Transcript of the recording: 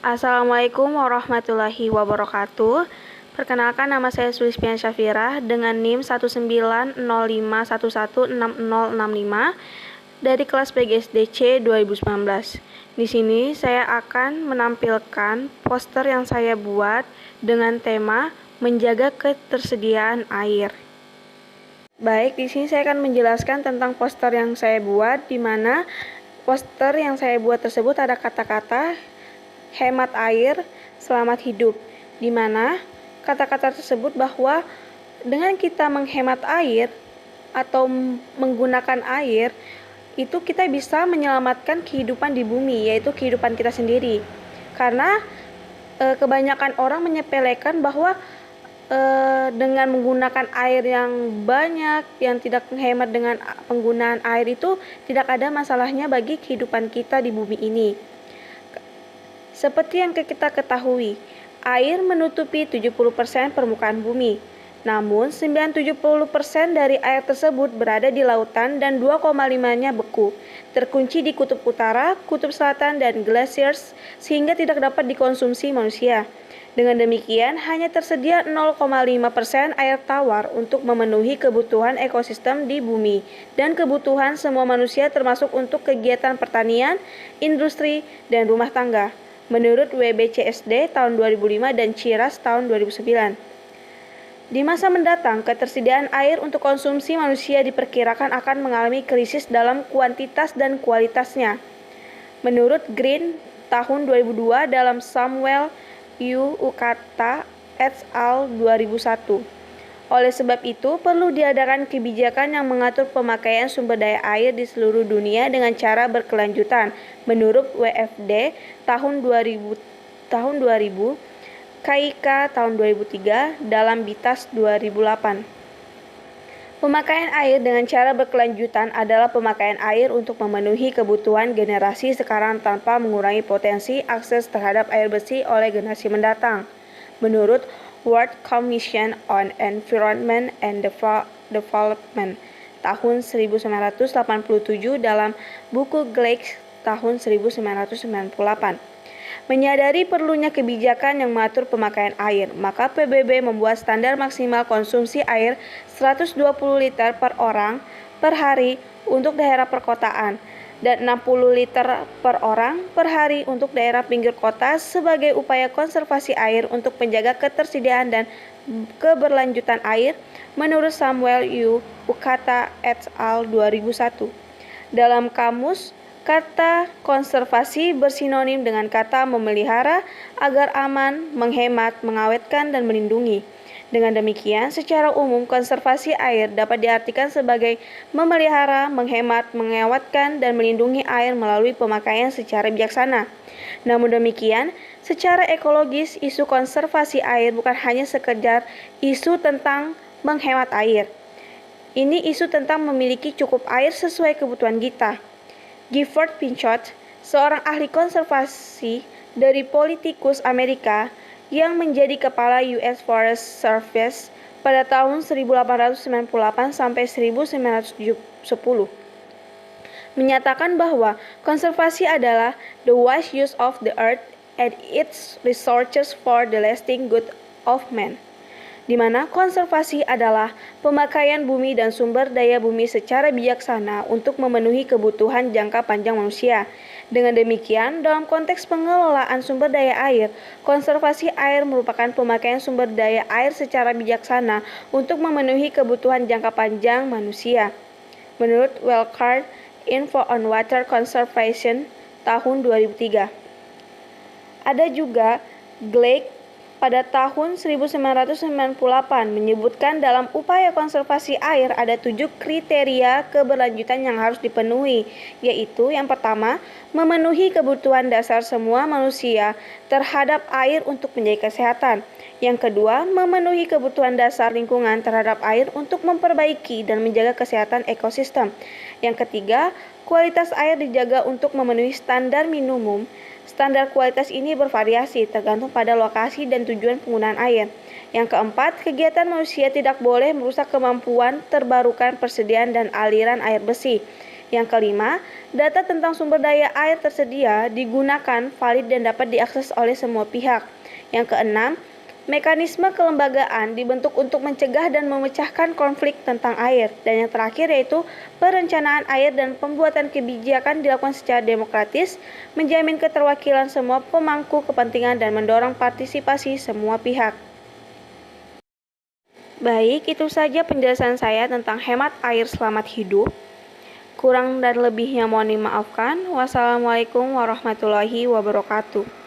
Assalamualaikum warahmatullahi wabarakatuh. Perkenalkan, nama saya Sulispian Syafira dengan NIM 19051116065 dari kelas PGSDC 2019. Di sini saya akan menampilkan poster yang saya buat dengan tema menjaga ketersediaan air. Baik, di sini saya akan menjelaskan tentang poster yang saya buat, di mana poster yang saya buat tersebut ada kata-kata hemat air, selamat hidup, di mana kata-kata tersebut bahwa dengan kita menghemat air atau menggunakan air, itu kita bisa menyelamatkan kehidupan di bumi, yaitu kehidupan kita sendiri. Karena kebanyakan orang menyepelekan bahwa dengan menggunakan air yang banyak, yang tidak menghemat dengan penggunaan air itu tidak ada masalahnya bagi kehidupan kita di bumi ini. Seperti yang kita ketahui, air menutupi 70% permukaan bumi. Namun, 70% dari air tersebut berada di lautan dan 2,5-nya beku, terkunci di kutub utara, kutub selatan, dan glaciers sehingga tidak dapat dikonsumsi manusia. Dengan demikian, hanya tersedia 0,5% air tawar untuk memenuhi kebutuhan ekosistem di bumi dan kebutuhan semua manusia termasuk untuk kegiatan pertanian, industri, dan rumah tangga. Menurut WBCSD tahun 2005 dan CIRAS tahun 2009. Di masa mendatang, ketersediaan air untuk konsumsi manusia diperkirakan akan mengalami krisis dalam kuantitas dan kualitasnya. Menurut Green tahun 2002 dalam Samuel U. Ukata et al. 2001. Oleh sebab itu, perlu diadakan kebijakan yang mengatur pemakaian sumber daya air di seluruh dunia dengan cara berkelanjutan. Menurut WFD tahun 2000, KIK tahun 2003 dalam BITAS 2008. Pemakaian air dengan cara berkelanjutan adalah pemakaian air untuk memenuhi kebutuhan generasi sekarang tanpa mengurangi potensi akses terhadap air bersih oleh generasi mendatang. Menurut World Commission on Environment and Development tahun 1987 dalam buku GLEC tahun 1998. Menyadari perlunya kebijakan yang mengatur pemakaian air, maka PBB membuat standar maksimal konsumsi air 120 liter per orang per hari untuk daerah perkotaan dan 60 liter per orang per hari untuk daerah pinggir kota sebagai upaya konservasi air untuk menjaga ketersediaan dan keberlanjutan air menurut Samuel U. Ukata et al. 2001. Dalam kamus, kata konservasi bersinonim dengan kata memelihara agar aman, menghemat, mengawetkan, dan melindungi. Dengan demikian, secara umum konservasi air dapat diartikan sebagai memelihara, menghemat, mengawetkan, dan melindungi air melalui pemakaian secara bijaksana. Namun demikian, secara ekologis, isu konservasi air bukan hanya sekedar isu tentang menghemat air. Ini isu tentang memiliki cukup air sesuai kebutuhan kita. Gifford Pinchot, seorang ahli konservasi dari politikus Amerika yang menjadi kepala US Forest Service pada tahun 1898 sampai 1910, menyatakan bahwa konservasi adalah the wise use of the earth and its resources for the lasting good of man, di mana konservasi adalah pemakaian bumi dan sumber daya bumi secara bijaksana untuk memenuhi kebutuhan jangka panjang manusia. Dengan demikian, dalam konteks pengelolaan sumber daya air, konservasi air merupakan pemakaian sumber daya air secara bijaksana untuk memenuhi kebutuhan jangka panjang manusia. Menurut Wellcard, Info on Water Conservation tahun 2003. Ada juga Gleick pada tahun 1998 menyebutkan dalam upaya konservasi air ada 7 kriteria keberlanjutan yang harus dipenuhi, yaitu yang pertama, memenuhi kebutuhan dasar semua manusia terhadap air untuk menjaga kesehatan. Yang kedua, memenuhi kebutuhan dasar lingkungan terhadap air untuk memperbaiki dan menjaga kesehatan ekosistem. Yang ketiga, kualitas air dijaga untuk memenuhi standar minimum. Standar kualitas ini bervariasi tergantung pada lokasi dan tujuan penggunaan air. Yang keempat, kegiatan manusia tidak boleh merusak kemampuan terbarukan persediaan dan aliran air bersih. Yang kelima, data tentang sumber daya air tersedia, digunakan, valid, dan dapat diakses oleh semua pihak. Yang keenam, mekanisme kelembagaan dibentuk untuk mencegah dan memecahkan konflik tentang air. Dan yang terakhir yaitu perencanaan air dan pembuatan kebijakan dilakukan secara demokratis, menjamin keterwakilan semua pemangku kepentingan dan mendorong partisipasi semua pihak. Baik, itu saja penjelasan saya tentang hemat air selamat hidup. Kurang dan lebihnya mohon dimaafkan. Wassalamualaikum warahmatullahi wabarakatuh.